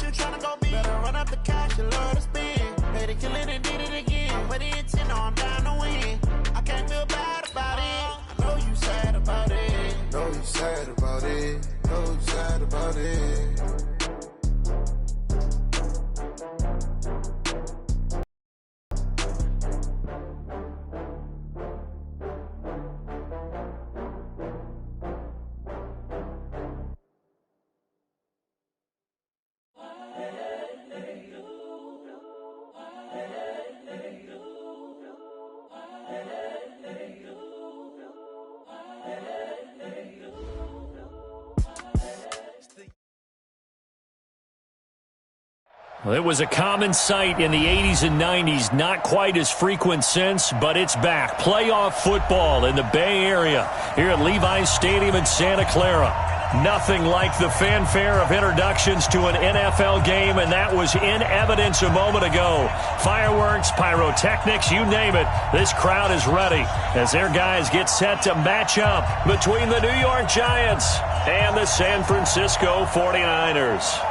you tryna go be? Better run up the cash, you love to spend. Hey, to kill it and did it again. But the intent, no, I'm down to win. I can't feel bad about it. I know you sad about it. Know you sad about it. Know you sad about it. Well, it was a common sight in the 80s and 90s, not quite as frequent since, but it's back. Playoff football in the Bay Area here at Levi's Stadium in Santa Clara. Nothing like the fanfare of introductions to an NFL game, and that was in evidence a moment ago. Fireworks, pyrotechnics, you name it. This crowd is ready as their guys get set to match up between the New York Giants and the San Francisco 49ers.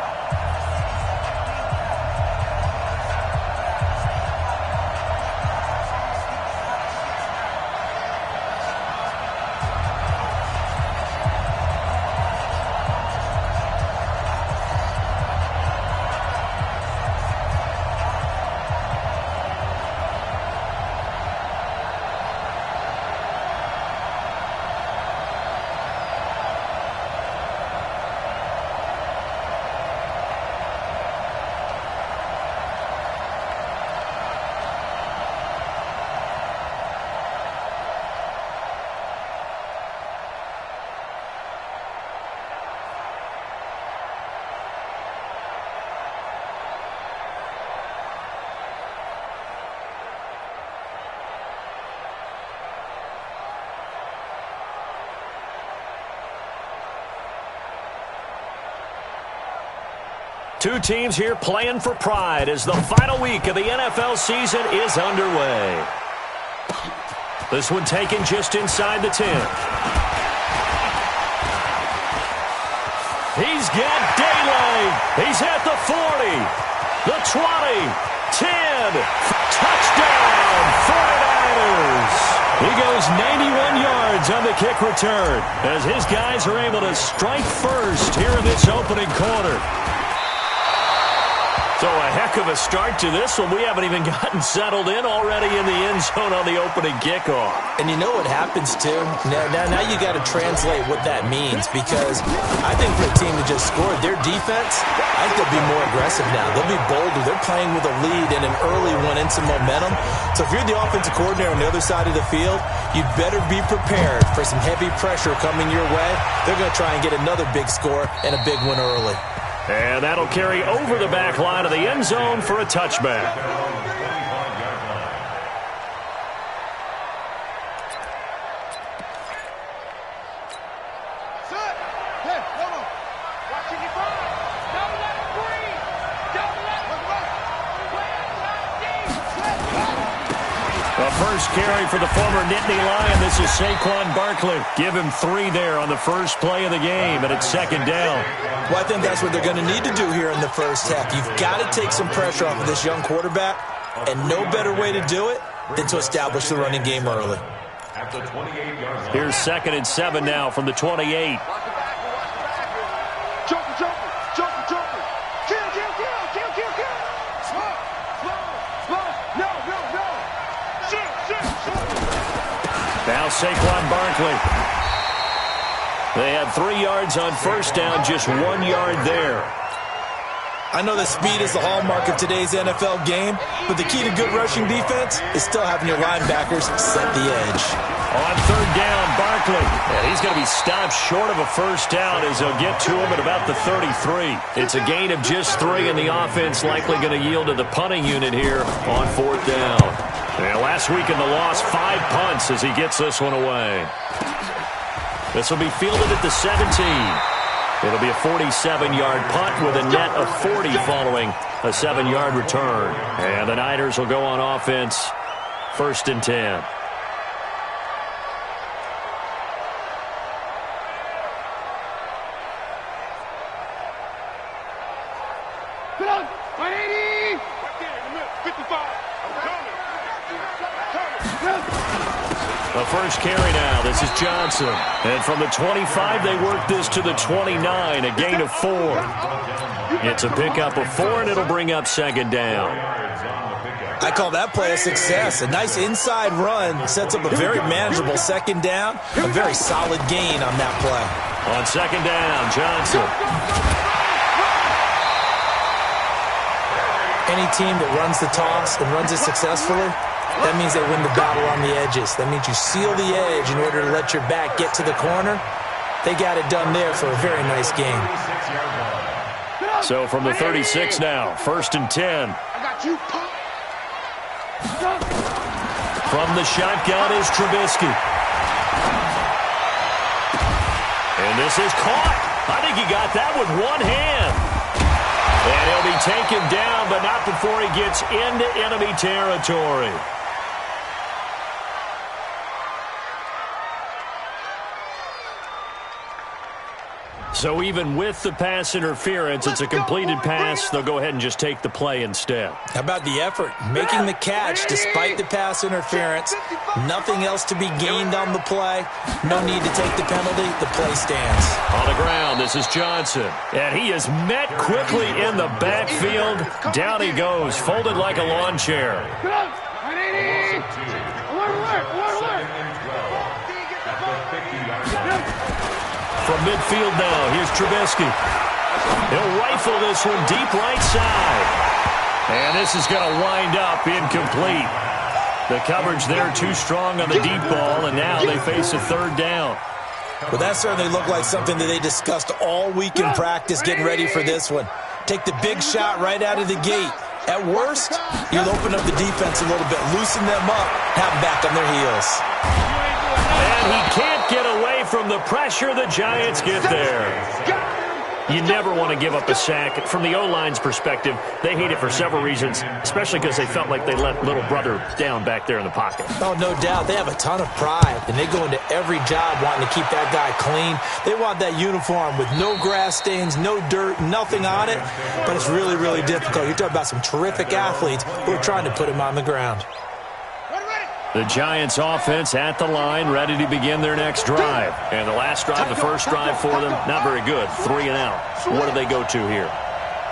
Two teams here playing for pride as the final week of the NFL season is underway. This one taken just inside the 10. He's got daylight. He's at the 40, the 20, 10. Touchdown, 49ers. He goes 91 yards on the kick return as his guys are able to strike first here in this opening quarter. So a heck of a start to this one. We haven't even gotten settled in already in the end zone on the opening kickoff. And you know what happens, too? Now you got to translate what that means, because I think for a team to just score, their defense, I think they'll be more aggressive now. They'll be bolder. They're playing with a lead and an early one and some momentum. So if you're the offensive coordinator on the other side of the field, you'd better be prepared for some heavy pressure coming your way. They're going to try and get another big score and a big one early. And that'll carry over the back line of the end zone for a touchback. First carry for the former Nittany Lion. This is Saquon Barkley. Give him 3 there on the first play of the game, and it's second down. Well, I think that's what they're going to need to do here in the first half. You've got to take some pressure off of this young quarterback, and no better way to do it than to establish the running game early. Here's 2nd and 7 now from the 28. Now Saquon Barkley. They had 3 yards on first down, just 1 yard there. I know that speed is the hallmark of today's NFL game, but the key to good rushing defense is still having your linebackers set the edge. On 3rd down, Barkley. And he's going to be stopped short of a first down as they'll get to him at about the 33. It's a gain of just 3, and the offense likely going to yield to the punting unit here on 4th down. And last week in the loss, 5 punts as he gets this one away. This will be fielded at the 17. It'll be a 47-yard punt with a net of 40 following a 7-yard return. And the Niners will go on offense, 1st and 10. 180. 55. The first carry now. This is Johnson. And from the 25, they work this to the 29, a gain of 4. It's a pickup of 4, and it'll bring up second down. I call that play a success. A nice inside run sets up a very manageable second down. A very solid gain on that play. On second down, Johnson. Any team that runs the toss and runs it successfully, that means they win the battle on the edges. That means you seal the edge in order to let your back get to the corner. They got it done there for a very nice game. So from the 36 now, 1st and 10. I got you. From the shotgun is Trubisky. And this is caught. I think he got that with one hand. And he'll be taken down, but not before he gets into enemy territory. So even with the pass interference, it's a completed pass. They'll go ahead and just take the play instead. How about the effort? Making the catch despite the pass interference. Nothing else to be gained on the play. No need to take the penalty. The play stands. On the ground, this is Johnson. And he is met quickly in the backfield. Down he goes, folded like a lawn chair. From midfield now, here's Trubisky. He'll rifle this one deep right side. And this is going to wind up incomplete. The coverage there too strong on the deep ball, and now they face a third down. Well, that certainly looked like something that they discussed all week in practice getting ready for this one. Take the big shot right out of the gate. At worst, you'll open up the defense a little bit, loosen them up, have them back on their heels. And he can't get away from the pressure. The Giants get there. You never want to give up a sack. From the O-line's perspective, they hate it for several reasons, especially because they felt like they let little brother down back there in the pocket. Oh, no doubt. They have a ton of pride, and they go into every job wanting to keep that guy clean. They want that uniform with no grass stains, no dirt, nothing on it, but it's really, really difficult. You're talking about some terrific athletes who are trying to put him on the ground. The Giants offense at the line, ready to begin their next drive. And the last drive, the first drive for them, not very good. 3 and out. What do they go to here?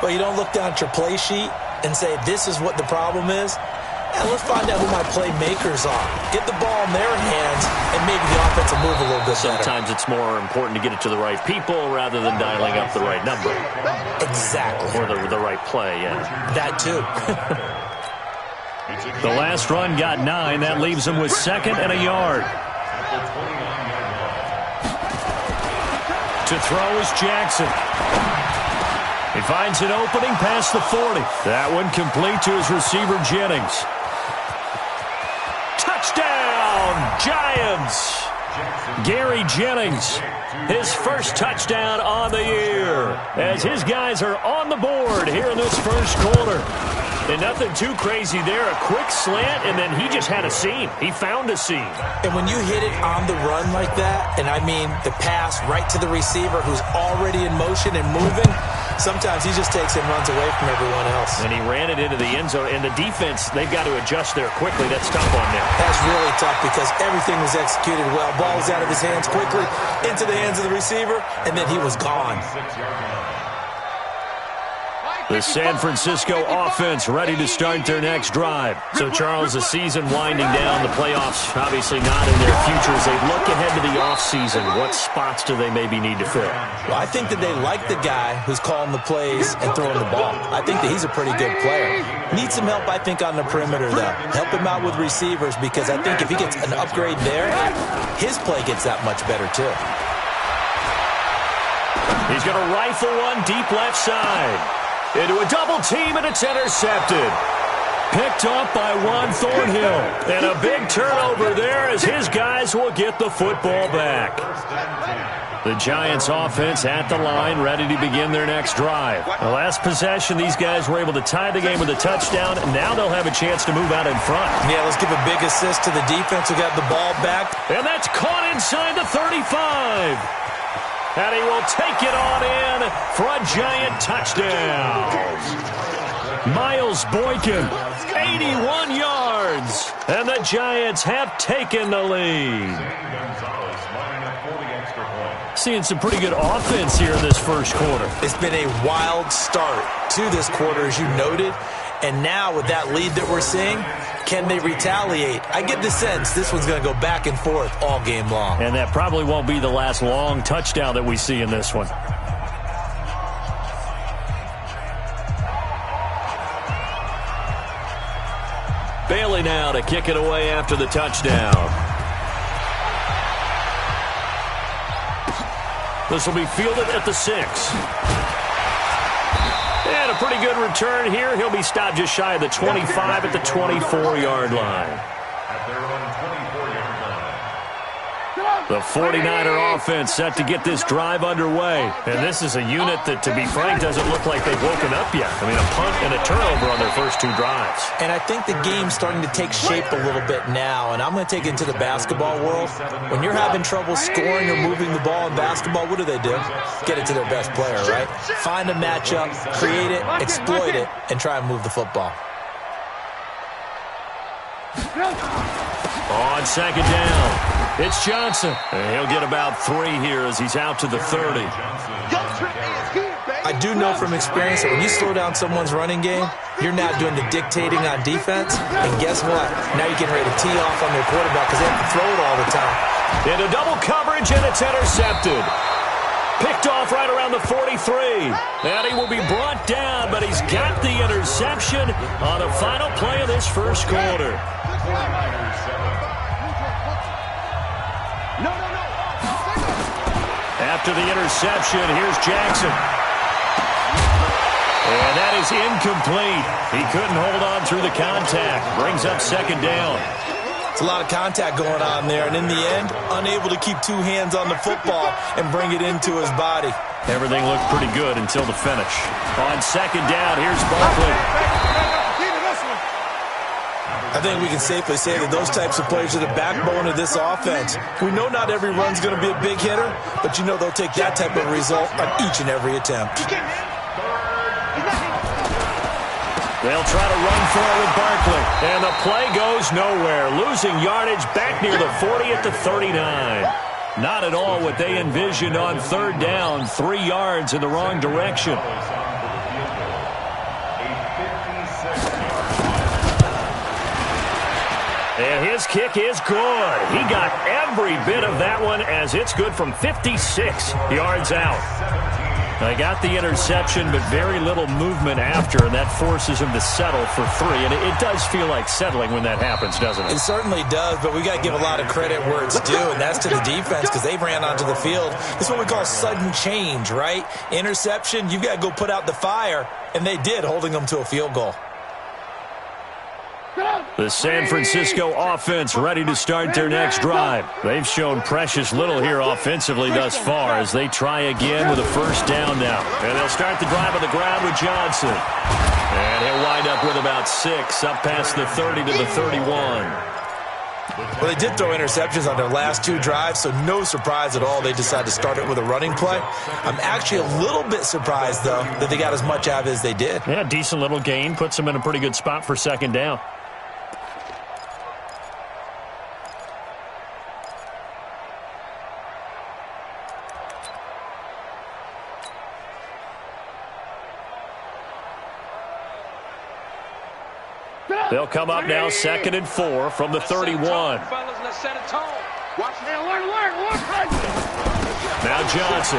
Well, you don't look down at your play sheet and say, this is what the problem is. Yeah, let's find out who my playmakers are. Get the ball in their hands, and maybe the offense will move a little bit better. Sometimes it's more important to get it to the right people rather than dialing up the right number. Exactly. Or the right play, yeah. That too. The last run got 9. That leaves them with 2nd and a yard. To throw is Jackson. He finds an opening past the 40. That one complete to his receiver, Jennings. Touchdown, Giants! Gary Jennings, his first touchdown on the year, as his guys are on the board here in this first quarter. And nothing too crazy there. A quick slant, and then he just had a seam. He found a seam. And when you hit it on the run like that, and I mean the pass right to the receiver who's already in motion and moving, sometimes he just takes it and runs away from everyone else. And he ran it into the end zone. And the defense, they've got to adjust there quickly. That's tough on them. That's really tough because everything was executed well. Ball was out of his hands quickly, into the hands of the receiver, and then he was gone. The San Francisco offense ready to start their next drive. So, Charles, the season winding down, the playoffs obviously not in their future. As they look ahead to the offseason, what spots do they maybe need to fill? Well, I think that they like the guy who's calling the plays and throwing the ball. I think that he's a pretty good player. Needs some help, I think, on the perimeter, though. Help him out with receivers because I think if he gets an upgrade there, his play gets that much better, too. He's going to rifle one deep left side. Into a double team, and it's intercepted. Picked up by Juan Thornhill. And a big turnover there as his guys will get the football back. The Giants offense at the line, ready to begin their next drive. The last possession, these guys were able to tie the game with a touchdown, and now they'll have a chance to move out in front. Yeah, let's give a big assist to the defense who got the ball back. And that's caught inside the 35. And he will take it on in for a Giant touchdown. Miles Boykin, 81 yards. And the Giants have taken the lead. Seeing some pretty good offense here in this first quarter. It's been a wild start to this quarter, as you noted. And now with that lead that we're seeing, can they retaliate? I get the sense this one's going to go back and forth all game long. And that probably won't be the last long touchdown that we see in this one. Bailey now to kick it away after the touchdown. This will be fielded at the 6. And a pretty good return here. He'll be stopped just shy of the 25 at the 24-yard line. The 49er offense set to get this drive underway. And this is a unit that, to be frank, doesn't look like they've woken up yet. I mean, a punt and a turnover on their first 2 drives. And I think the game's starting to take shape a little bit now. And I'm going to take it into the basketball world. When you're having trouble scoring or moving the ball in basketball, what do? Get it to their best player, right? Find a matchup, create it, exploit it, and try and move the football. On second down, it's Johnson. And he'll get about 3 here as he's out to the 30. I do know from experience that when you slow down someone's running game, you're now doing the dictating on defense. And guess what? Now you're getting ready to tee off on their quarterback because they have to throw it all the time. Into double coverage, and it's intercepted. Picked off right around the 43. And he will be brought down, but he's got the interception on the final play of this first quarter. After the interception, here's Jackson. And that is incomplete. He couldn't hold on through the contact. Brings up second down. It's a lot of contact going on there, and in the end, unable to keep 2 hands on the football and bring it into his body. Everything looked pretty good until the finish. On second down, here's Barkley. I think we can safely say that those types of plays are the backbone of this offense. We know not every run's going to be a big hitter, but you know they'll take that type of result on each and every attempt. They'll try to run for it with Barkley. And the play goes nowhere. Losing yardage back near the 40 at the 39. Not at all what they envisioned on third down. 3 yards in the wrong direction. And his kick is good. He got every bit of that one as it's good from 56 yards out. They got the interception, but very little movement after, and that forces him to settle for 3. And it does feel like settling when that happens, doesn't it? It certainly does, but we got to give a lot of credit where it's due, and that's to the defense because they ran onto the field. It's what we call sudden change, right? Interception, you've got to go put out the fire, and they did, holding them to a field goal. The San Francisco offense ready to start their next drive. They've shown precious little here offensively thus far as they try again with a first down now. And they'll start the drive on the ground with Johnson. And he'll wind up with about 6 up past the 30 to the 31. Well, they did throw interceptions on their last 2 drives, so no surprise at all they decided to start it with a running play. I'm actually a little bit surprised, though, that they got as much out of it as they did. Yeah, decent little gain. Puts them in a pretty good spot for second down. They'll come up now 2nd and 4 from the 31. Now Johnson.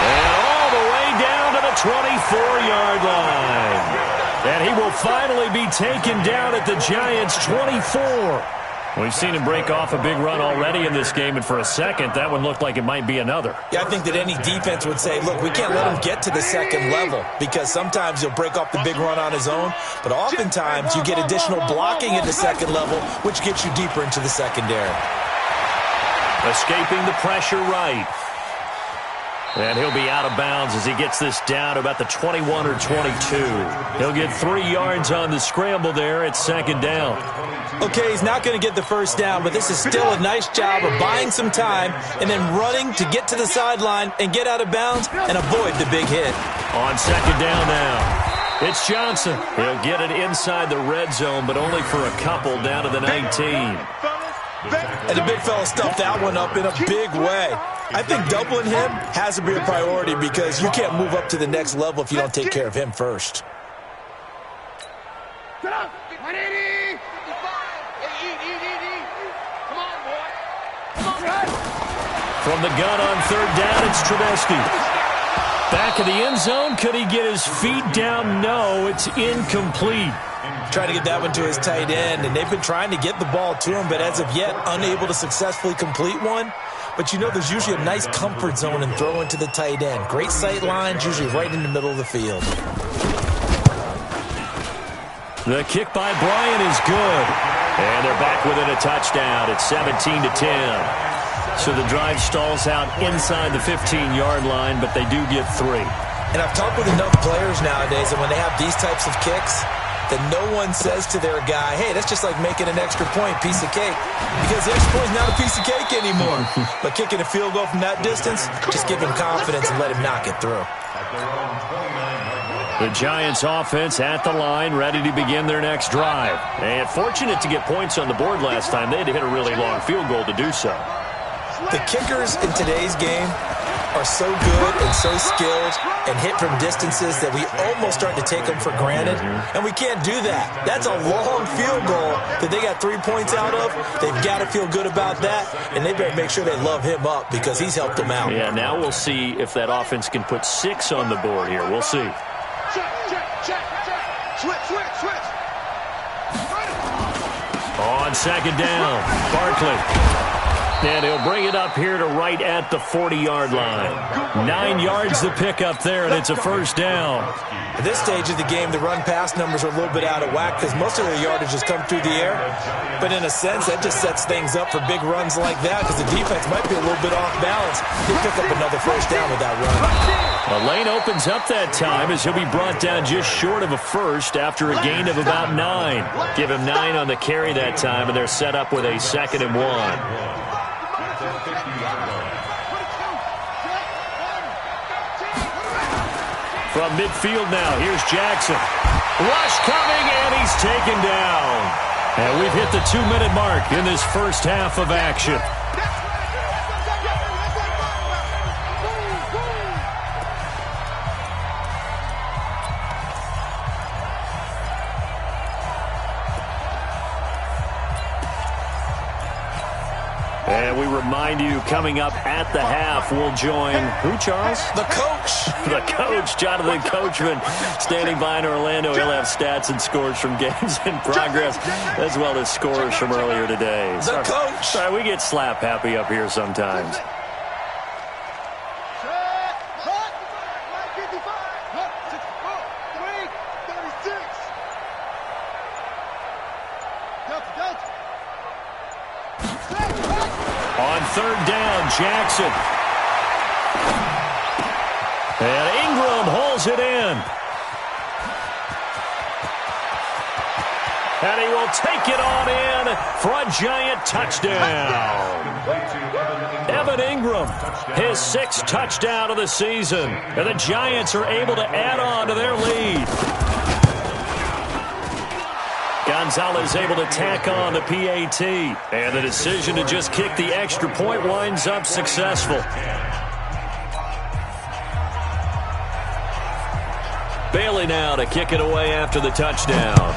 And all the way down to the 24-yard line. And he will finally be taken down at the Giants' 24. We've seen him break off a big run already in this game, and for a second, that one looked like it might be another. Yeah, I think that any defense would say, look, we can't let him get to the second level because sometimes he'll break off the big run on his own, but oftentimes you get additional blocking at the second level, which gets you deeper into the secondary. Escaping the pressure right. And he'll be out of bounds as he gets this down to about the 21 or 22. He'll get 3 yards on the scramble there at second down. Okay, he's not going to get the first down, but this is still a nice job of buying some time and then running to get to the sideline and get out of bounds and avoid the big hit. On second down now, it's Johnson. He'll get it inside the red zone, but only for a couple down to the 19. And the big fella stuffed that one up in a big way. I think doubling him has to be a priority because you can't move up to the next level if you don't take care of him first. Get up! 180! 55! Come on, boy! Come on, guys! From the gun on third down, it's Trubisky. Back of the end zone. Could he get his feet down? No, it's incomplete. Trying to get that one to his tight end, and they've been trying to get the ball to him, but as of yet, unable to successfully complete one. But you know there's usually a nice comfort zone in throwing to the tight end. Great sight lines, usually right in the middle of the field. The kick by Bryant is good. And they're back within a touchdown. It's 17-10. So the drive stalls out inside the 15-yard line, but they do get 3. And I've talked with enough players nowadays that when they have these types of kicks, that no one says to their guy, hey, that's just like making an extra point, piece of cake. Because the extra point is not a piece of cake anymore. But kicking a field goal from that distance, just give him confidence and let him knock it through. The Giants offense at the line, ready to begin their next drive. And fortunate to get points on the board last time. They had to hit a really long field goal to do so. The kickers in today's game are so good and so skilled and hit from distances that we almost start to take them for granted. And we can't do that. That's a long field goal that they got 3 points out of. They've got to feel good about that, and they better make sure they love him up because he's helped them out. Yeah, now we'll see if that offense can put 6 on the board here. We'll see. Check. Switch. On second down, Barkley. And he'll bring it up here to right at the 40-yard line. 9 yards to pick up there, and it's a first down. At this stage of the game, the run-pass numbers are a little bit out of whack because most of their yardage has come through the air. But in a sense, that just sets things up for big runs like that because the defense might be a little bit off balance. They pick up another first down with that run. The lane opens up that time as he'll be brought down just short of a first after a gain of about 9. Give him 9 on the carry that time, and they're set up with a 2nd and 1. From midfield now, here's Jackson. Rush coming, and he's taken down. And we've hit the 2-minute mark in this first half of action. And we remind you, coming up at the half, we'll join who, Charles? The coach. The coach, Jonathan Coachman, standing by in Orlando. He'll have stats and scores from games in progress, as well as scores from earlier today. The coach. Sorry, we get slap happy up here sometimes. On third down, Jackson. And Ingram holds it in. And he will take it on in for a Giant touchdown. Evan Ingram, his 6th touchdown of the season. And the Giants are able to add on to their lead. Gonzalez able to tack on the PAT. And the decision to just kick the extra point winds up successful. Bailey now to kick it away after the touchdown.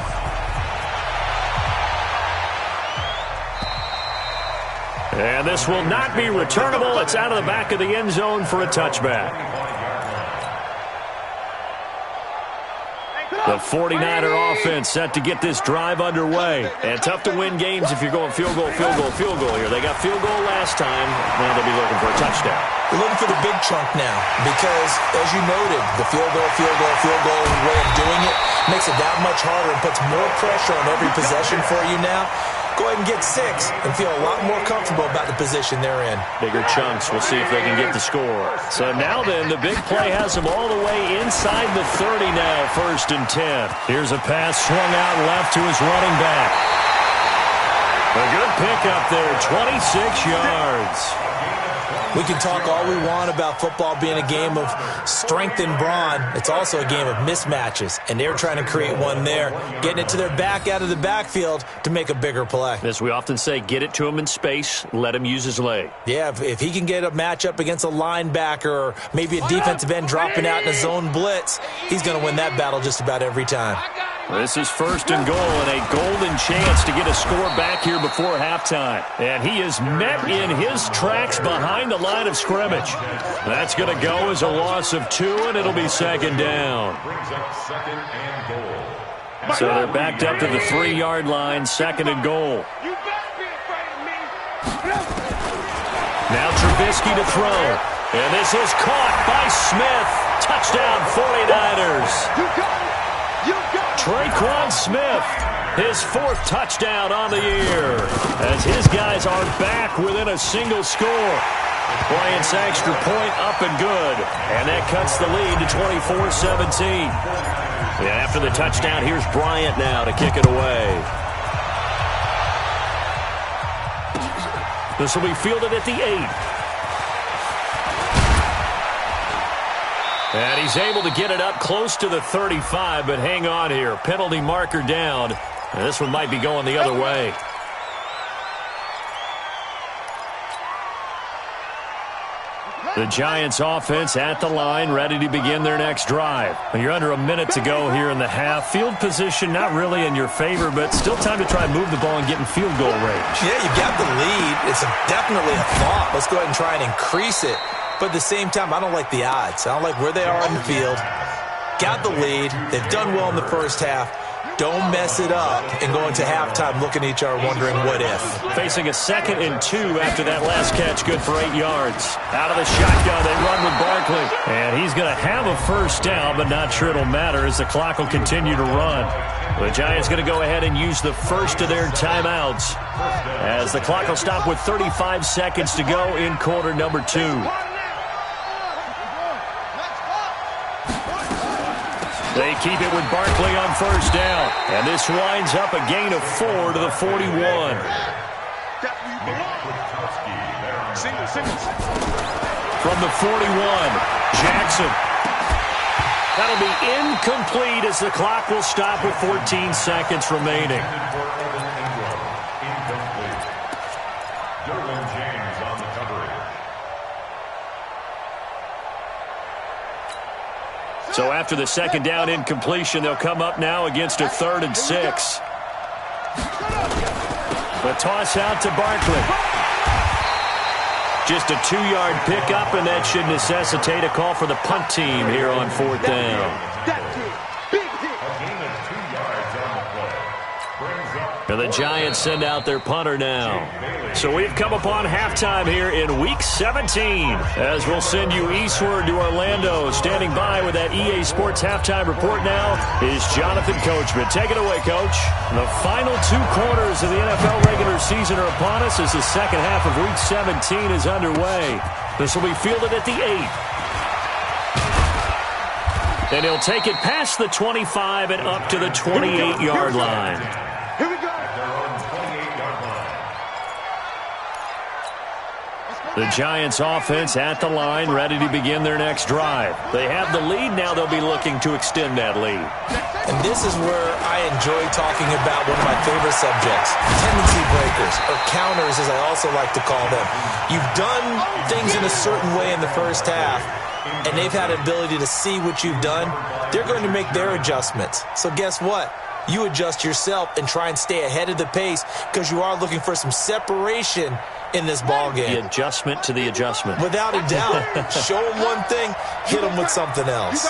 And this will not be returnable. It's out of the back of the end zone for a touchback. The 49er offense set to get this drive underway. And tough to win games if you're going field goal here. They got field goal last time. Now they'll be looking for a touchdown. They're looking for the big chunk now because, as you noted, the field goal way of doing it makes it that much harder and puts more pressure on every possession for you now. go ahead and get 6 and feel a lot more comfortable about the position they're in. Bigger chunks. We'll see if they can get the score. So now then, the big play has them all the way inside the 30 now, 1st and 10. Here's a pass swung out left to his running back. A good pickup there, 26 yards. We can talk all we want about football being a game of strength and brawn. It's also a game of mismatches, and they're trying to create one there, getting it to their back out of the backfield to make a bigger play. As we often say, get it to him in space, let him use his leg. Yeah, if he can get a matchup against a linebacker or maybe a defensive end dropping out in a zone blitz, he's going to win that battle just about every time. This is 1st and goal and a golden chance to get a score back here before halftime. And he is met in his tracks behind the line of scrimmage. That's going to go as a loss of 2, and it'll be 2nd down. So they're backed up to the 3-yard line, 2nd and goal. Now Trubisky to throw. And this is caught by Smith. Touchdown 49ers. Traquan Smith, his 4th touchdown on the year, as his guys are back within a single score. Bryant's extra point up and good, and that cuts the lead to 24-17. After the touchdown, here's Bryant now to kick it away. This will be fielded at the 8. And he's able to get it up close to the 35, but hang on here. Penalty marker down. And this one might be going the other way. The Giants offense at the line, ready to begin their next drive. You're under a minute to go here in the half. Field position not really in your favor, but still time to try and move the ball and get in field goal range. Yeah, you got the lead. It's definitely a thought. Let's go ahead and try and increase it. But at the same time, I don't like the odds. I don't like where they are on the field. Got the lead. They've done well in the first half. Don't mess it up and go into halftime looking at each other wondering what if. Facing a 2nd and 2 after that last catch, good for 8 yards. Out of the shotgun, they run with Barkley. And he's going to have a 1st down, but not sure it'll matter as the clock will continue to run. The Giants going to go ahead and use the first of their timeouts as the clock will stop with 35 seconds to go in quarter number 2. They keep it with Barkley on 1st down. And this winds up a gain of 4 to the 41. From the 41, Jackson. That'll be incomplete as the clock will stop with 14 seconds remaining. So after the 2nd down incompletion, they'll come up now against a 3rd and 6. The toss out to Barkley. Just a 2-yard pickup, and that should necessitate a call for the punt team here on 4th down. And the Giants send out their punter now. So we've come upon halftime here in Week 17 as we'll send you eastward to Orlando. Standing by with that EA Sports halftime report now is Jonathan Coachman. Take it away, Coach. The final 2 quarters of the NFL regular season are upon us as the 2nd half of Week 17 is underway. This will be fielded at the 8. And he'll take it past the 25 and up to the 28-yard line. The Giants offense at the line, ready to begin their next drive. They have the lead. Now they'll be looking to extend that lead. And this is where I enjoy talking about one of my favorite subjects, tendency breakers, or counters as I also like to call them. You've done things in a certain way in the first half, and they've had the ability to see what you've done. They're going to make their adjustments. So guess what? You adjust yourself and try and stay ahead of the pace because you are looking for some separation in this ball game. The adjustment to the adjustment. Without a doubt. Show them one thing, hit them with something else.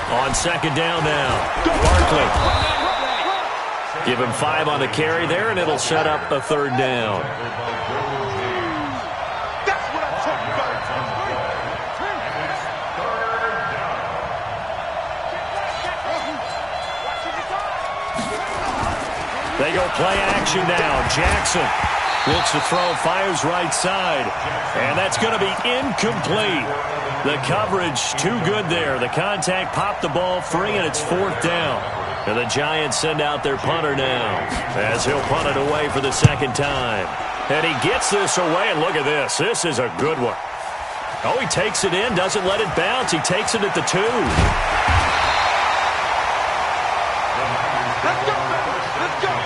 On 2nd down now, Barkley. Give him 5 on the carry there, and it'll set up a 3rd down. They go Play action now. Jackson looks to throw, fires right side. And that's going to be incomplete. The coverage too good there. The contact popped the ball free, and it's 4th down. And the Giants send out their punter now as he'll punt it away for the second time. And he gets this away, and look at this. This is a good one. Oh, he takes it in, doesn't let it bounce. He takes it at the 2. Let's go, let's go.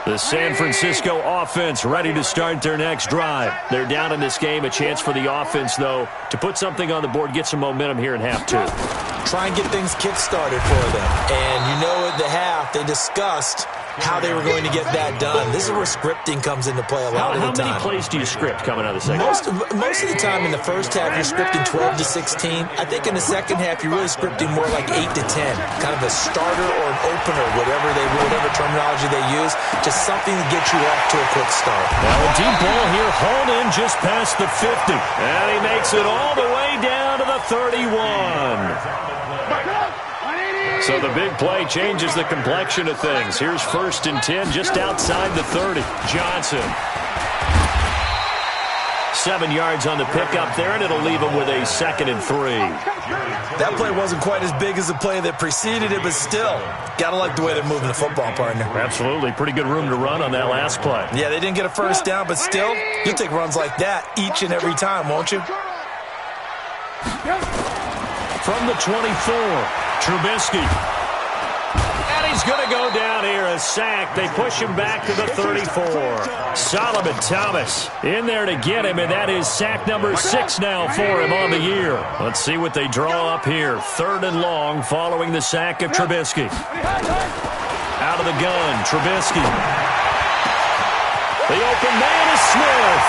The San Francisco offense ready to start their next drive. They're down in this game. A chance for the offense, though, to put something on the board, get some momentum here in half 2. Try and get things kick-started for them. And you know at the half, they discussed how they were going to get that done. This is where scripting comes into play a lot of the time. How many plays do you script coming out of the second? Most of the time in the first half, you're scripting 12 to 16. I think in the second half, you're really scripting more like 8 to 10. Kind of a starter or an opener, whatever terminology they use. Just something to get you off to a quick start. Now a deep ball here, hauled in just past the 50. And he makes it all the way down to the 31. So the big play changes the complexion of things. Here's 1st and 10 just outside the 30. Johnson. 7 yards on the pickup there, and it'll leave him with a 2nd and 3. That play wasn't quite as big as the play that preceded it, but still, gotta like the way they're moving the football, partner. Absolutely. Pretty good room to run on that last play. Yeah, they didn't get a first down, but still, you'll take runs like that each and every time, won't you? From the 24, Trubisky. And he's going to go down here, a sack. They push him back to the 34. Solomon Thomas in there to get him, and that is sack number 6 now for him on the year. Let's see what they draw up here. 3rd and long following the sack of Trubisky. Out of the gun, Trubisky. The open man is Smith.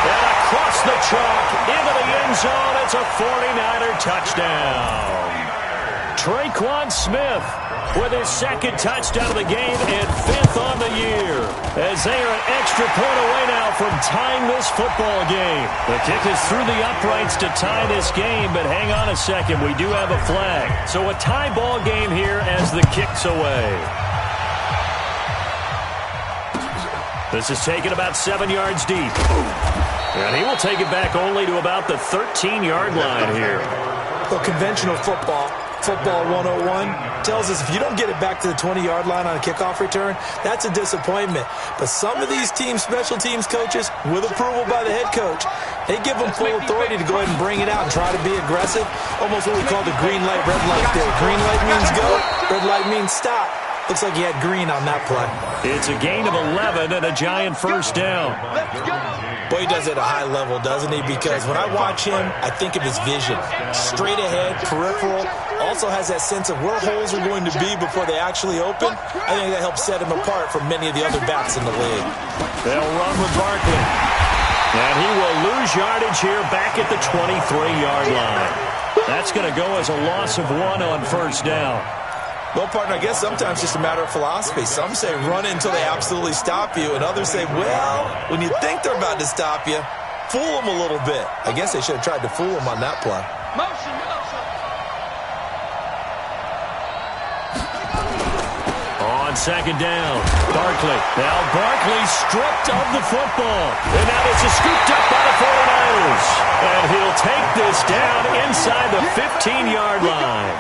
And across the chalk into the end zone, it's a 49er touchdown. Traquan Smith with his 2nd touchdown of the game and 5th on the year. As they are an extra point away now from tying this football game. The kick is through the uprights to tie this game, but hang on a second, we do have a flag. So a tie ball game here as the kick's away. This is taken about 7 yards deep. And he will take it back only to about the 13-yard line here. Well, conventional football 101, tells us if you don't get it back to the 20-yard line on a kickoff return, that's a disappointment. But some of these teams, special teams coaches, with approval by the head coach, they give them full authority to go ahead and bring it out and try to be aggressive. Almost what we call the green light, red light theory. Green light means go, red light means stop. Looks like he had green on that play. It's a gain of 11 and a Giant first down. Boy, he does it at a high level, doesn't he? Because when I watch him, I think of his vision. Straight ahead, peripheral. Also has that sense of where holes are going to be before they actually open. I think that helps set him apart from many of the other backs in the league. They'll run with Barkley. And he will lose yardage here back at the 23-yard line. That's going to go as a loss of 1 on first down. Well, partner, I guess sometimes it's just a matter of philosophy. Some say run it until they absolutely stop you, and others say, well, when you think they're about to stop you, fool them a little bit. I guess they should have tried to fool them on that play. Motion. On second down, Barkley. Now Barkley stripped of the football. And now this is scooped up by the 49ers. And he'll take this down inside the 15-yard line.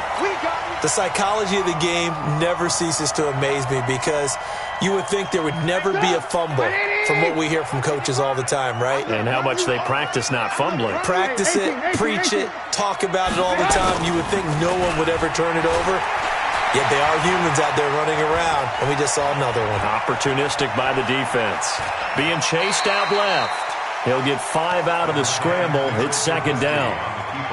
The psychology of the game never ceases to amaze me because you would think there would never be a fumble from what we hear from coaches all the time, right? And how much they practice not fumbling. Practice it, preach it, talk about it all the time. You would think no one would ever turn it over. Yet they are humans out there running around, and we just saw another one. Opportunistic by the defense. Being chased out left. He'll get 5 out of the scramble. It's second down.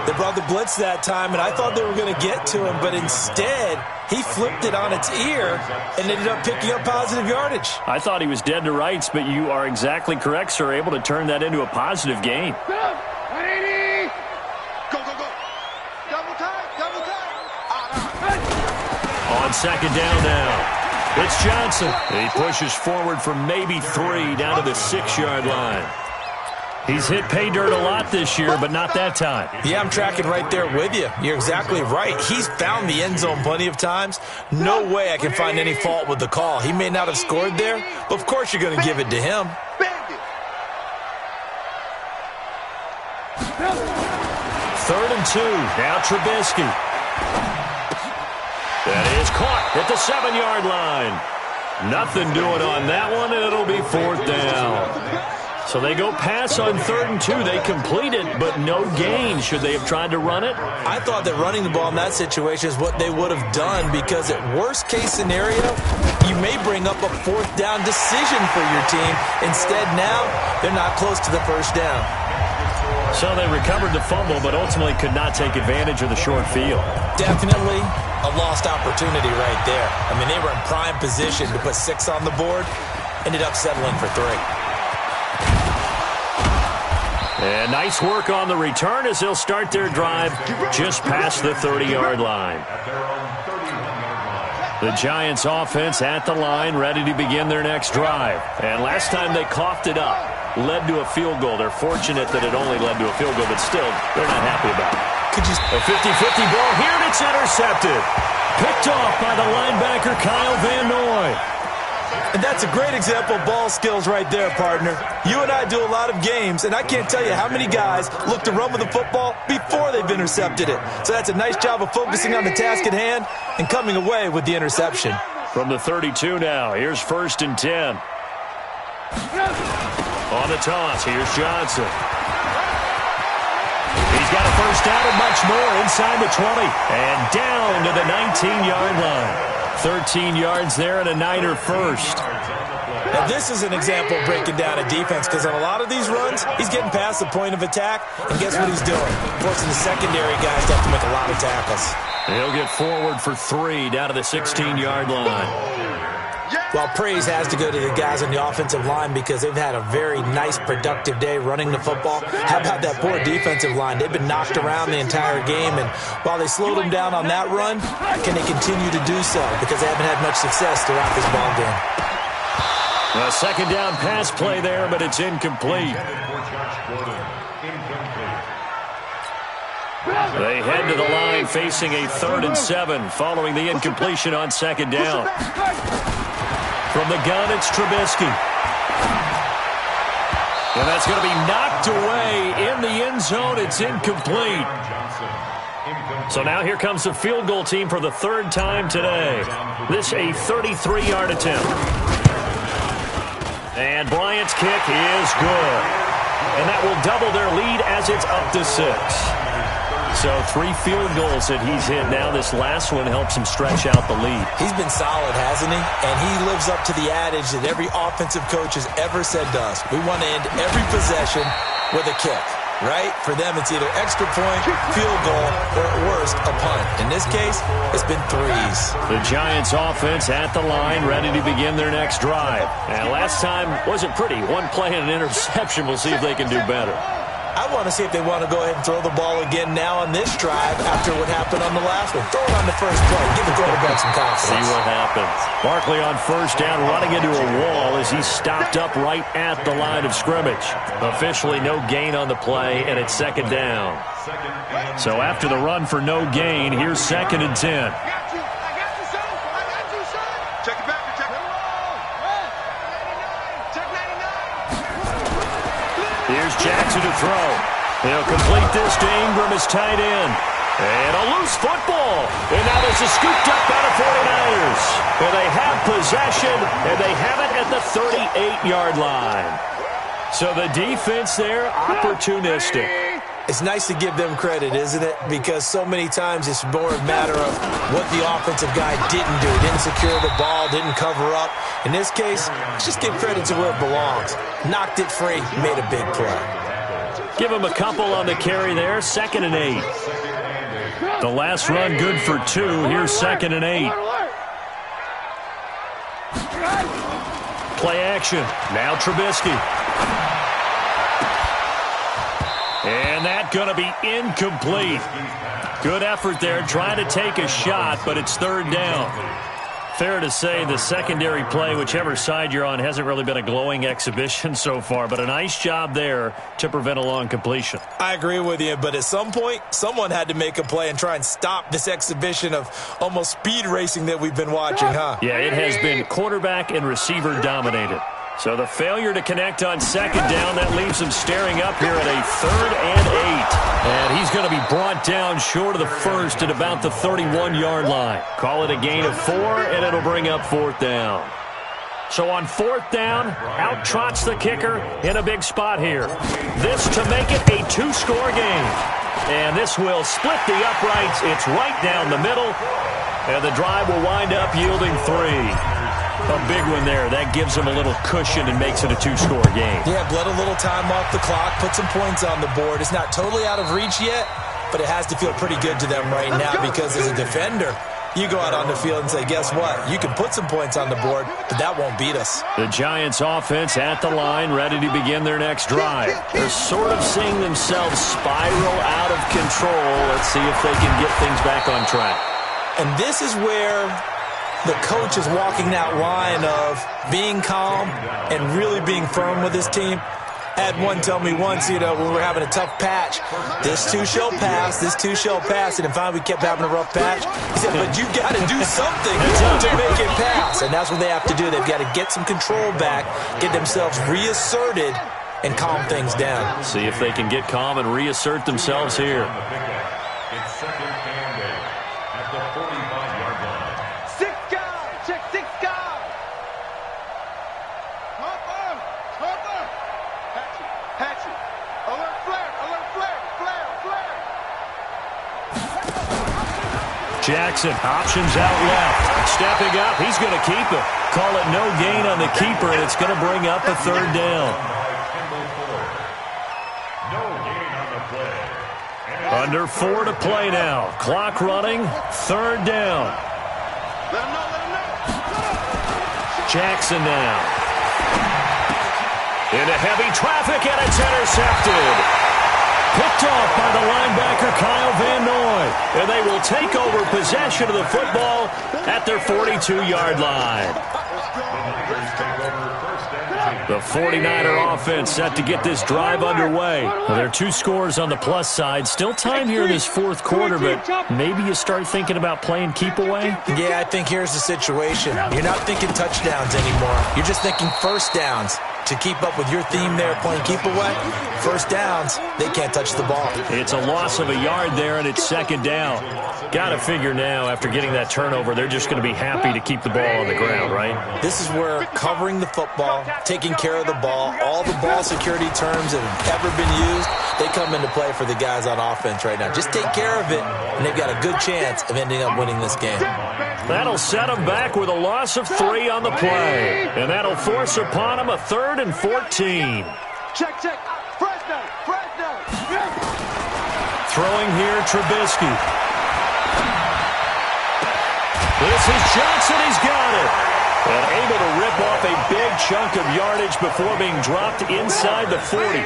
They brought the blitz that time, and I thought they were going to get to him, but instead, he flipped it on its ear and ended up picking up positive yardage. I thought he was dead to rights, but you are exactly correct, sir. Able to turn that into a positive gain. 180. Go. Double time. On second down now, it's Johnson. He pushes forward from maybe 3 down to the 6-yard line. He's hit pay dirt a lot this year, but not that time. Yeah, I'm tracking right there with you. You're exactly right. He's found the end zone plenty of times. No way I can find any fault with the call. He may not have scored there, but of course you're going to give it to him. 3rd and 2. Now Trubisky. That is caught at the 7-yard line. Nothing doing on that one, and it'll be 4th down. So they go pass on 3rd and 2. They complete it, but no gain. Should they have tried to run it? I thought that running the ball in that situation is what they would have done, because at worst case scenario, you may bring up a 4th down decision for your team. Instead, now they're not close to the 1st down. So they recovered the fumble, but ultimately could not take advantage of the short field. Definitely a lost opportunity right there. I mean, they were in prime position to put 6 on the board, ended up settling for 3. And nice work on the return as they'll start their drive just past the 30-yard line. The Giants offense at the line, ready to begin their next drive. And last time they coughed it up, led to a field goal. They're fortunate that it only led to a field goal, but still, they're not happy about it. A 50-50 ball here, and it's intercepted. Picked off by the linebacker, Kyle Van Noy. And that's a great example of ball skills right there, partner. You and I do a lot of games, and I can't tell you how many guys look to run with the football before they've intercepted it. So that's a nice job of focusing on the task at hand and coming away with the interception. From the 32 now, here's 1st and 10. On the toss, here's Johnson. He's got a 1st down and much more inside the 20. And down to the 19-yard line. 13 yards there and a Niner first. Now, this is an example of breaking down a defense, because on a lot of these runs, he's getting past the point of attack, and guess what he's doing? Forcing the secondary guys to have to make a lot of tackles. He'll get forward for 3 down to the 16-yard line. Well, praise has to go to the guys on the offensive line, because they've had a very nice, productive day running the football. How about that poor defensive line? They've been knocked around the entire game, and while they slowed them down on that run, can they continue to do so? Because they haven't had much success throughout this ball game. A 2nd down pass play there, but it's incomplete. They head to the line facing a 3rd and 7 following the incompletion on 2nd down. From the gun, it's Trubisky. And that's going to be knocked away in the end zone. It's incomplete. So now here comes the field goal team for the 3rd time today. This a 33-yard attempt. And Bryant's kick is good. And that will double their lead as it's up to 6. So 3 field goals that he's hit now. This last one helps him stretch out the lead. He's been solid, hasn't he? And he lives up to the adage that every offensive coach has ever said to us. We want to end every possession with a kick, right? For them, it's either extra point, field goal, or at worst, a punt. In this case, it's been 3s. The Giants offense at the line, ready to begin their next drive. And last time wasn't pretty. 1 play and an interception. We'll see if they can do better. I want to see if they want to go ahead and throw the ball again now on this drive after what happened on the last one. Throw it on the first play. Give the quarterback some confidence. See what happens. Barkley on 1st down, running into a wall as he stopped up right at the line of scrimmage. Officially no gain on the play, and it's 2nd down. So after the run for no gain, here's 2nd and 10. Here's Jackson to throw. He'll complete this to Ingram as tight end. And a loose football. And now this is scooped up by the 49ers. And they have possession, and they have it at the 38-yard line. So the defense there, opportunistic. It's nice to give them credit, isn't it? Because so many times it's more a matter of what the offensive guy didn't do. Didn't secure the ball, didn't cover up. In this case, let's just give credit to where it belongs. Knocked it free, made a big play. Give him a couple on the carry there, 2nd and 8. The last run good for 2. Here's 2nd and 8. Play action. Now Trubisky. And that going to be incomplete. Good effort there, trying to take a shot, but it's 3rd down. Fair to say the secondary play, whichever side you're on, hasn't really been a glowing exhibition so far, but a nice job there to prevent a long completion. I agree with you, but at some point, someone had to make a play and try and stop this exhibition of almost speed racing that we've been watching, huh? Yeah, it has been quarterback and receiver dominated. So the failure to connect on second down, that leaves him staring up here at a 3rd and 8. And he's going to be brought down short of the first at about the 31-yard line. Call it a gain of 4, and it'll bring up 4th down. So on 4th down, out trots the kicker in a big spot here. This to make it a 2-score game. And this will split the uprights. It's right down the middle. And the drive will wind up yielding 3. A big one there. That gives them a little cushion and makes it a 2-score game. Yeah, bled a little time off the clock, put some points on the board. It's not totally out of reach yet, but it has to feel pretty good to them right now because as a defender, you go out on the field and say, guess what? You can put some points on the board, but that won't beat us. The Giants offense at the line, ready to begin their next drive. They're sort of seeing themselves spiral out of control. Let's see if they can get things back on track. And this is where the coach is walking that line of being calm and really being firm with his team. I had one tell me once, when we were having a tough patch, this too shall pass, this too shall pass, and then finally we kept having a rough patch. He said, but you got to do something to make it pass, and that's what they have to do. They've got to get some control back, get themselves reasserted, and calm things down. See if they can get calm and reassert themselves here. It's 2nd and 8 at the 45-yard line. 6 guys. Check 6 guys. Hopper. Hatchet. Alert flare. Jackson options out left. Stepping up, he's going to keep it. Call it no gain on the keeper, and it's going to bring up a 3rd down. No gain on the play. Under 4 to play now. Clock running, 3rd down. Let him know. Jackson now. Into heavy traffic, and it's intercepted. Picked off by the linebacker, Kyle Van Noy. And they will take over possession of the football at their 42-yard line. The 49er offense set to get this drive underway. Well, there are 2 scores on the plus side. Still time here in this 4th quarter, but maybe you start thinking about playing keep away? Yeah, I think here's the situation. You're not thinking touchdowns anymore. You're just thinking first downs. To keep up with your theme there, playing keep away, first downs, they can't touch the ball. It's a loss of a yard there, and it's 2nd down. Got to figure now, after getting that turnover, they're just going to be happy to keep the ball on the ground, right? This is where covering the football, taking care of the ball, all the ball security terms that have ever been used, they come into play for the guys on offense right now. Just take care of it, and they've got a good chance of ending up winning this game. That'll set them back with a loss of 3 on the play. And that'll force upon them a 3rd and 14. Check. Fresno. Throwing here, Trubisky. This is Johnson. He's got it. And able to rip off a big chunk of yardage before being dropped inside the 40.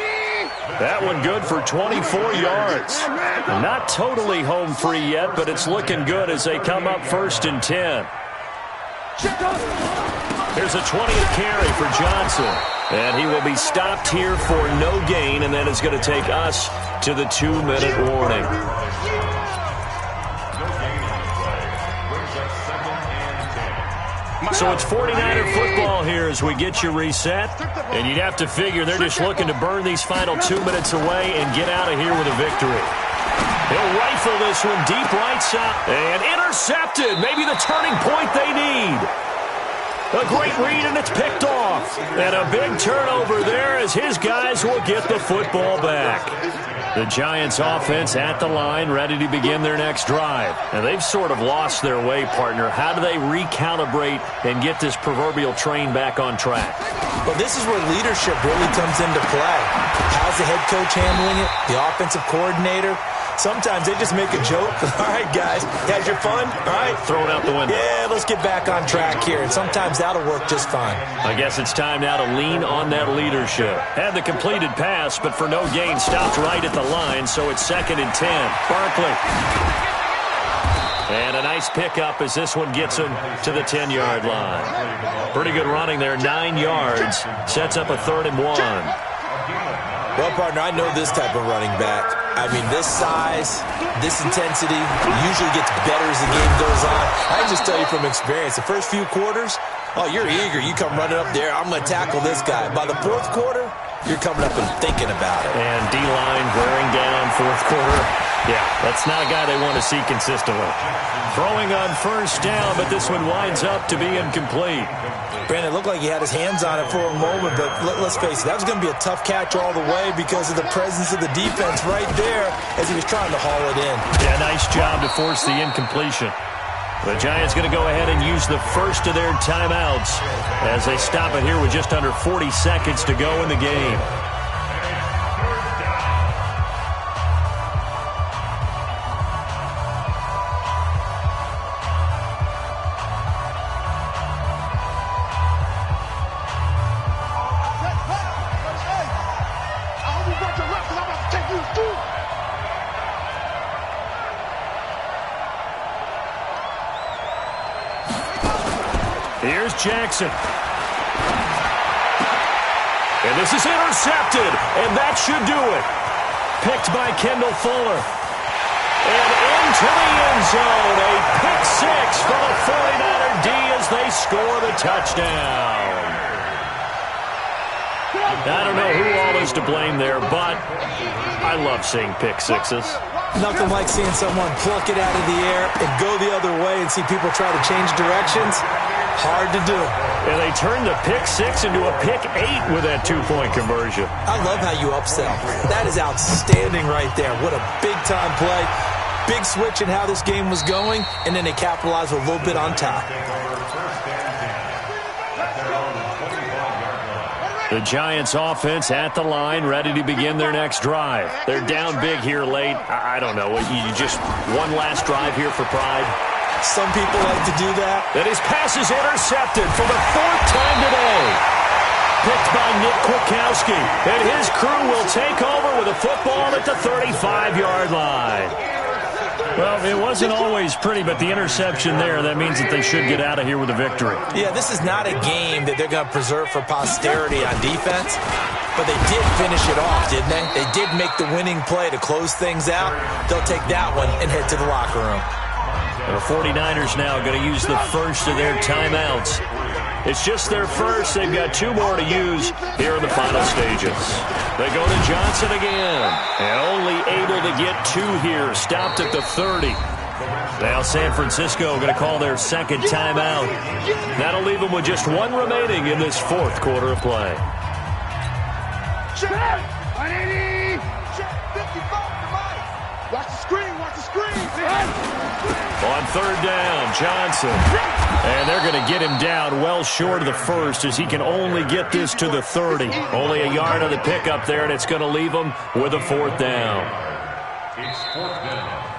That one good for 24 yards. Not totally home free yet, but it's looking good as they come up 1st and 10. Here's a 20th carry for Johnson. And he will be stopped here for no gain, and that is going to take us to the 2-minute warning. So it's 49er football here as we get you reset. And you'd have to figure they're just looking to burn these final 2 minutes away and get out of here with a victory. He'll rifle this one deep right side. And intercepted. Maybe the turning point they need. A great read, and it's picked off. And a big turnover there as his guys will get the football back. The Giants offense at the line, ready to begin their next drive. And they've sort of lost their way, partner. How do they recalibrate and get this proverbial train back on track? Well, this is where leadership really comes into play. How's the head coach handling it? The offensive coordinator? Sometimes they just make a joke. All right, guys, had your fun? All right. Throw it out the window. Yeah, let's get back on track here. And sometimes that'll work just fine. I guess it's time now to lean on that leadership. Had the completed pass, but for no gain, stopped right at the line, so it's 2nd and 10. Barkley. And a nice pickup as this one gets him to the 10-yard line. Pretty good running there, 9 yards. Sets up a 3rd and 1. Well, partner, I know this type of running back. I mean, this size, this intensity usually gets better as the game goes on. I can just tell you from experience, the first few quarters, oh, you're eager. You come running up there, I'm going to tackle this guy. By the 4th quarter, you're coming up and thinking about it. And D-line wearing down 4th quarter. Yeah, that's not a guy they want to see consistently. Throwing on 1st down, but this one winds up to be incomplete. Brandon, it looked like he had his hands on it for a moment, but let's face it, that was going to be a tough catch all the way because of the presence of the defense right there as he was trying to haul it in. Yeah, nice job to force the incompletion. The Giants going to go ahead and use the first of their timeouts as they stop it here with just under 40 seconds to go in the game. Here's Jackson. And this is intercepted, and that should do it. Picked by Kendall Fuller. And into the end zone, a pick 6 for the 49er D as they score the touchdown. I don't know who all is to blame there, but I love seeing pick 6s. Nothing like seeing someone pluck it out of the air and go the other way and see people try to change directions. Hard to do. And they turned the pick 6 into a pick 8 with that 2-point conversion. I love how you upsell. That is outstanding right there. What a big-time play. Big switch in how this game was going, and then they capitalized a little bit on top. The Giants offense at the line, ready to begin their next drive. They're down big here late. I don't know. You just one last drive here for pride. Some people like to do that. And his pass is intercepted for the 4th time today. Picked by Nick Kwiatkowski. And his crew will take over with a football at the 35-yard line. Well, it wasn't always pretty, but the interception there, that means that they should get out of here with a victory. Yeah, this is not a game that they're going to preserve for posterity on defense, but they did finish it off, didn't they? They did make the winning play to close things out. They'll take that one and head to the locker room. The 49ers now going to use the first of their timeouts. It's just their first. They've got 2 more to use here in the final stages. They go to Johnson again, and only able to get 2 here. Stopped at the 30. Now San Francisco going to call their 2nd timeout. That'll leave them with just 1 remaining in this 4th quarter of play. Check! 180! Check! 55! Watch the screen! Watch the screen! On 3rd down, Johnson. And they're going to get him down well short of the 1st as he can only get this to the 30. Only a yard on the pickup there, and it's going to leave him with a 4th down. It's 4th down.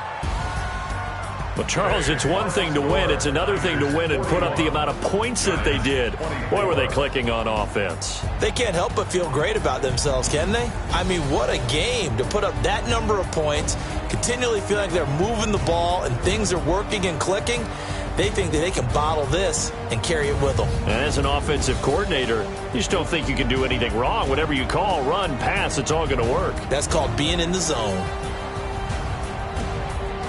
Well, Charles, it's one thing to win. It's another thing to win and put up the amount of points that they did. Boy, were they clicking on offense. They can't help but feel great about themselves, can they? I mean, what a game to put up that number of points, continually feel like they're moving the ball and things are working and clicking. They think that they can bottle this and carry it with them. And as an offensive coordinator, you just don't think you can do anything wrong. Whatever you call, run, pass, it's all going to work. That's called being in the zone.